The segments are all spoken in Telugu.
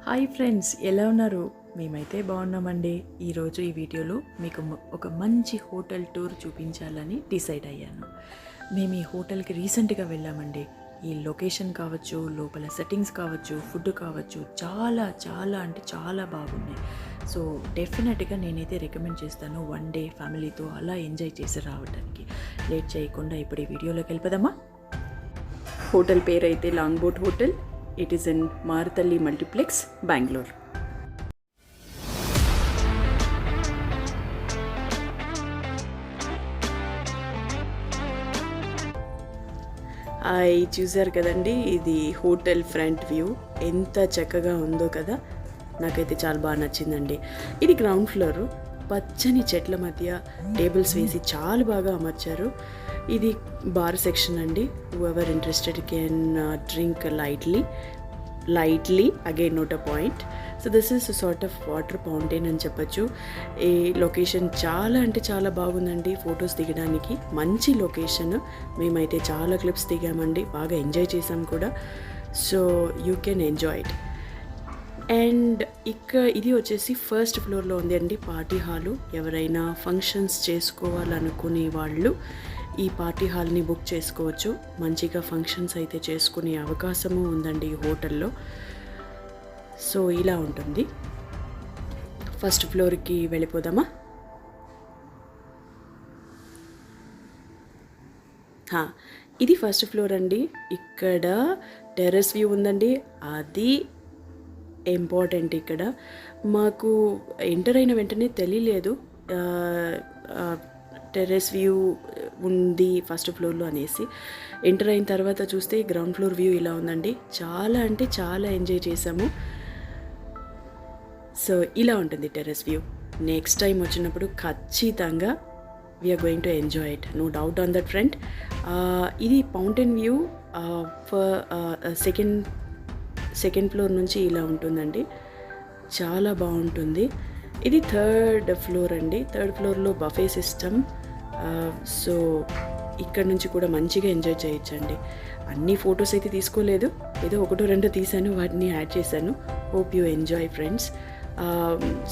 హాయ్ ఫ్రెండ్స్, ఎలా ఉన్నారు? మేమైతే బాగున్నామండి. ఈరోజు ఈ వీడియోలో మీకు ఒక మంచి హోటల్ టూర్ చూపించాలని డిసైడ్ అయ్యాను. మేము ఈ హోటల్కి రీసెంట్గా వెళ్ళామండి. ఈ లొకేషన్ కావచ్చు, లోపల సెట్టింగ్స్ కావచ్చు, ఫుడ్ కావచ్చు, చాలా చాలా అంటే చాలా బాగున్నాయి. సో డెఫినెట్గా నేనైతే రికమెండ్ చేస్తాను వన్ డే ఫ్యామిలీతో అలా ఎంజాయ్ చేసి రావడానికి. లేట్ చేయకుండా ఇప్పుడు ఈ వీడియోలోకి వెళ్ళిపోదామా? హోటల్ పేరు అయితే long boat hotel. It is in Marathalli Multiplex, Bangalore. చూసారు కదండి, ఇది హోటల్ ఫ్రంట్ వ్యూ ఎంత చక్కగా ఉందో కదా. నాకైతే చాలా బాగా నచ్చిందండి. ఇది గ్రౌండ్ ఫ్లోరు. పచ్చని చెట్ల మధ్య టేబుల్స్ వేసి చాలా బాగా అమర్చారు. ఇది బార్ సెక్షన్ అండి. Whoever interested can drink lightly again note a point. So this is sort of water fountain అని చెప్పచ్చు. ఈ లొకేషన్ చాలా అంటే చాలా బాగుందండి ఫొటోస్ దిగడానికి. మంచి లొకేషన్. మేమైతే చాలా క్లిప్స్ దిగామండి, బాగా ఎంజాయ్ చేసాం కూడా. So you can enjoy it. And ఇది వచ్చేసి ఫస్ట్ ఫ్లోర్లో ఉంది అండి పార్టీ హాలు. ఎవరైనా ఫంక్షన్స్ చేసుకోవాలనుకునే వాళ్ళు ఈ పార్టీ హాల్ని బుక్ చేసుకోవచ్చు. మంచిగా ఫంక్షన్స్ అయితే చేసుకునే అవకాశము ఉందండి ఈ హోటల్లో. సో ఇలా ఉంటుంది. ఫస్ట్ ఫ్లోర్కి వెళ్ళిపోదామా? ఇది ఫస్ట్ ఫ్లోర్ అండి. ఇక్కడ టెర్రస్ వ్యూ ఉందండి. అది ఇంపార్టెంట్. ఇక్కడ మాకు ఎంటర్ అయిన వెంటనే తెలియలేదు టెర్రస్ వ్యూ ఉంది ఫస్ట్ ఫ్లోర్లో అనేసి. ఎంటర్ అయిన తర్వాత చూస్తే గ్రౌండ్ ఫ్లోర్ వ్యూ ఇలా ఉందండి. చాలా అంటే చాలా ఎంజాయ్ చేసాము. సో ఇలా ఉంటుంది టెర్రస్ వ్యూ. నెక్స్ట్ టైం వచ్చినప్పుడు ఖచ్చితంగా we are going to enjoy it, no doubt on that front. ఇది ఫౌంటైన్ వ్యూ సెకండ్ ఫ్లోర్ నుంచి ఇలా ఉంటుందండి. చాలా బాగుంటుంది. ఇది థర్డ్ ఫ్లోర్ అండి. థర్డ్ ఫ్లోర్లో బఫే సిస్టమ్. సో ఇక్కడ నుంచి కూడా మంచిగా ఎంజాయ్ చేయొచ్చండి. అన్ని ఫొటోస్ అయితే తీసుకోలేదు, ఏదో ఒకటో రెండో తీసాను, వాటిని యాడ్ చేశాను. Hope you enjoy friends.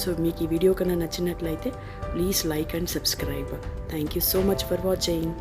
So మీకు ఈ వీడియో కన్నా నచ్చినట్లయితే please like and subscribe. Thank you so much for watching.